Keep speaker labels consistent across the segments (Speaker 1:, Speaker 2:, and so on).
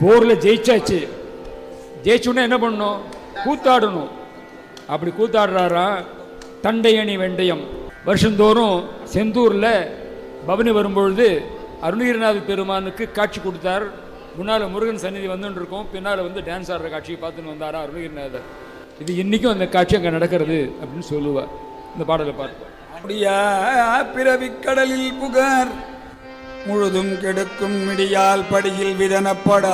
Speaker 1: போரில் ஜெயிச்சாச்சு. ஜெயிச்சுன்னா என்ன பண்ணணும்? கூத்தாடணும். அப்படி கூத்தாடுறாராம் தண்டையணி வெண்டயம். வருஷந்தோறும் செந்தூரில் பவனி வரும்பொழுது அருணகிரிநாத பெருமானுக்கு காட்சி கொடுத்தார். முன்னால் முருகன் சந்நிதி வந்துட்டு இருக்கோம், பின்னால் டான்ஸ் ஆடுற காட்சியை பார்த்துன்னு வந்தாரா அருணகிரிநாதர். இது இன்றைக்கும் அந்த காட்சி அங்கே நடக்கிறது அப்படின்னு சொல்லுவார். இந்த பாடலை பார்ப்போம்.
Speaker 2: அப்படியா பிறவிக்கடலில் புகார் முழுதும் கெடுக்கும் மிடியால் படியில் விதனப்பட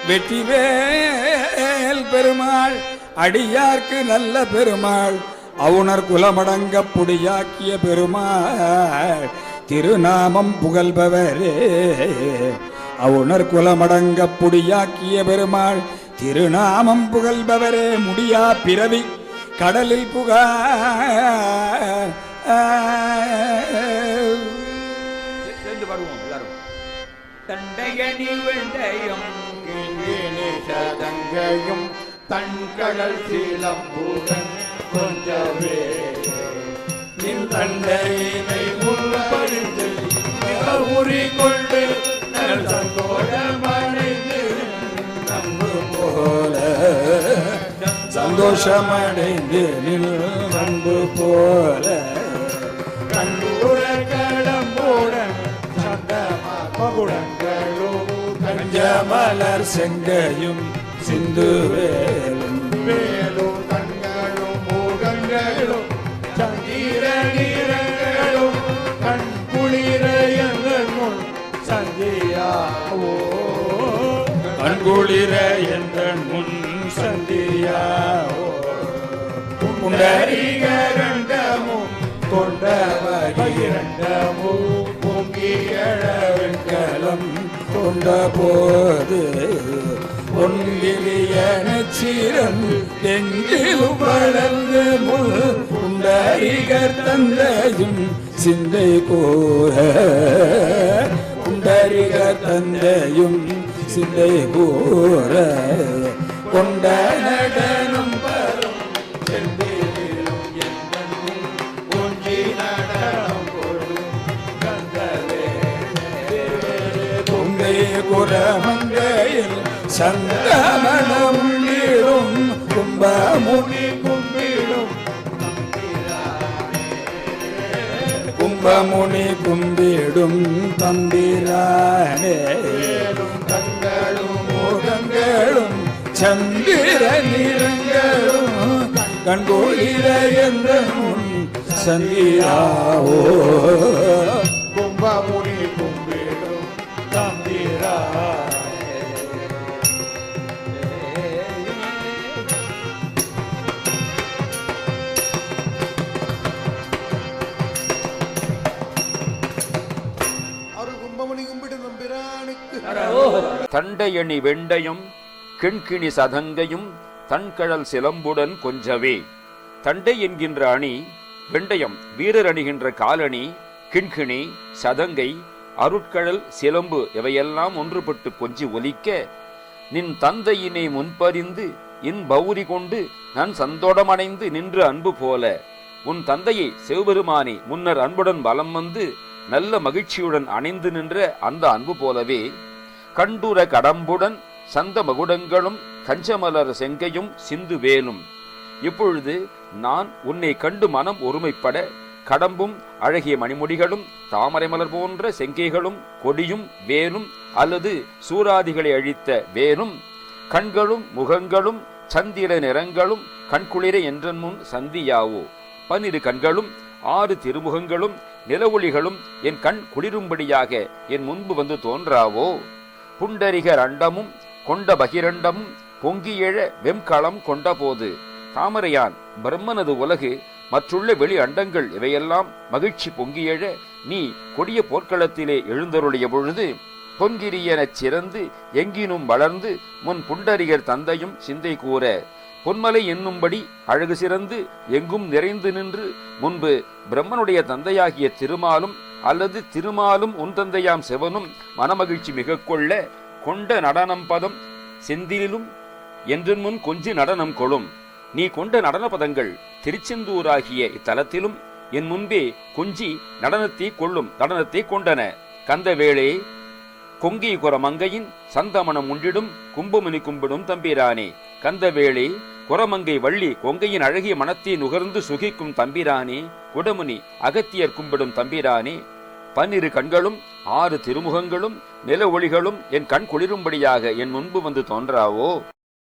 Speaker 2: வெற்றிவேல் பெருமாள் அடியார்க்கு நல்ல பெருமாள் அவுணர் குலமடங்க புடியாக்கிய பெருமாள் திருநாமம் புகழ்பவரே. அவுணர் குலமடங்க புடியாக்கிய பெருமாள் திருநாமம் புகழ்பவரே. முடியா பிறவி கடலில் புகார்.
Speaker 1: சேர்ந்து பாடுவோம் எல்லாரும்.
Speaker 3: தண்டையணி வெண்டையும் சதங்கையும் தன்கடல் சீலம்புடன் கொஞ்சவே நின் தண்டையினை முன்பறிந்து உரி கொண்டு சந்தோஷமடைந்து நம்பு போல
Speaker 2: சந்தோஷமடைந்து நில் அன்பு போல
Speaker 3: கண்டூர கடம்போடன் சந்த மகுடங்களும்
Speaker 2: கஞ்சமலர் செங்கையும் சிந்துவேலும்
Speaker 3: மேலும் கண்களும் முகங்களும் சந்திர நீரங்களும் கண் குளிர எங்கள் முன் சந்தியாவோ
Speaker 2: கண்குளிர என்ற முன் சந்தியாவோ
Speaker 3: புண்டரீகரண்டமும் கொண்ட பகிரண்டமும் பொங்கியழ
Speaker 2: களம் கொண்ட போது பொன்கிலியன சீரம் எங்கிலும் வளர்ந்து முள் புண்டரிகர் தந்தையும் சிந்தை கூற புண்டரிகர் தந்தையும் சிந்தை கூற கொண்ட நடனம் பரம் செந்திலும் என்னும்
Speaker 3: ஒன்றி நடனம் கொள்ளும் கந்தவே
Speaker 2: பொங்கை குரமங்கையில் சந்தமணம் நீளும் கும்பமுனி
Speaker 3: கும்பிடும்
Speaker 2: கும்பமுனி கும்பிடும் தம்பிரானே
Speaker 3: கண்களும்
Speaker 2: முகங்களும் சந்திர நிறங்களும் கண்கோளிர என்ற முன் சந்தியாவோ
Speaker 3: கும்பமுனி கும்பிடும் தந்திரா
Speaker 4: தண்டையணி வெண்டையும் கிண்கிணி சதங்கையும் தன்கழல் சிலம்புடன் கொஞ்சவே. தண்டை என்கின்ற அணி, வெண்டயம் வீரர் அணிகின்ற காலணி, கிண்கிணி சதங்கை அருட்கழல் சிலம்பு இவையெல்லாம் ஒன்றுபட்டு கொஞ்சி ஒலிக்க நின் தந்தையினை முன்பறிந்து இன் பௌரி கொண்டு நான் சந்தோடமடைந்து நின்று அன்பு போல உன் தந்தையை சிவபெருமானி முன்னர் அன்புடன் பலம் வந்து நல்ல மகிழ்ச்சியுடன் அணைந்து நின்ற அந்த அன்பு போலவே கண்டுர கடம்புடன் சந்த மகுடங்களும் கஞ்சமலர் செங்கையும் சிந்து வேலும். இப்பொழுது நான் உன்னை கண்டு மனம் ஒருமைப்பட கடம்பும் அழகிய மணிமுடிகளும் தாமரை மலர் போன்ற செங்கைகளும் கொடியும் வேலும் அல்லது சூராதிகளை அழித்த வேலும் கண்களும் முகங்களும் சந்திர நிறங்களும் கண்குளிர என்றன் முன் சந்தியாவோ. 12 கண்களும் 6 திருமுகங்களும் நிலவொளிகளும் என் கண் குளிரும்படியாக என் முன்பு வந்து தோன்றாவோ. புண்டரிக ரண்டமும் கொண்ட பகிரண்டமும் பொங்கியெழ வெம்களம் கொண்ட போது தாமரையான் பிரம்மனது உலகு மற்றுள்ள வெளி அண்டங்கள் இவையெல்லாம் மகிழ்ச்சி பொங்கியெழ நீ கொடிய போர்க்களத்திலே எழுந்தருளிய பொழுது பொன்கிரியனச் சிறந்து எங்கினும் வளர்ந்து முன் புண்டரிகர் தந்தையும் சிந்தை கூற பொன்மலை என்னும்படி அழகு சிறந்து எங்கும் நிறைந்து நின்று முன்பு பிரம்மனுடைய தந்தையாகிய திருமாலும் அல்லது திருமாலும் உன் தந்தையாம் சிவனும் மனமகிழ்ச்சி மிக கொள்ள கொண்ட நடனம் பதம் செந்திலும் என்றன் முன் கொஞ்சி நடனம் கொளும். நீ கொண்ட நடன பதங்கள் திருச்செந்தூராகிய இத்தலத்திலும் என் முன்பே கொஞ்சி நடனத்தை கொண்டன. கந்தவேளே கொங்கி குரமங்கையின் சந்தமனம் உண்டிடும் கும்பமுனி கும்பிடும் தம்பிரானே. கந்தவேளே குரமங்கை வள்ளி கொங்கையின் அழகிய மனத்தை நுகர்ந்து சுகிக்கும் தம்பிரானே. குடமுனி அகத்தியர் கும்பிடும் தம்பிரானே. 12 கண்களும் 6 திருமுகங்களும் நில ஒளிகளும் என் கண் குளிரும்படியாக என் முன்பு வந்து தோன்றாவோ.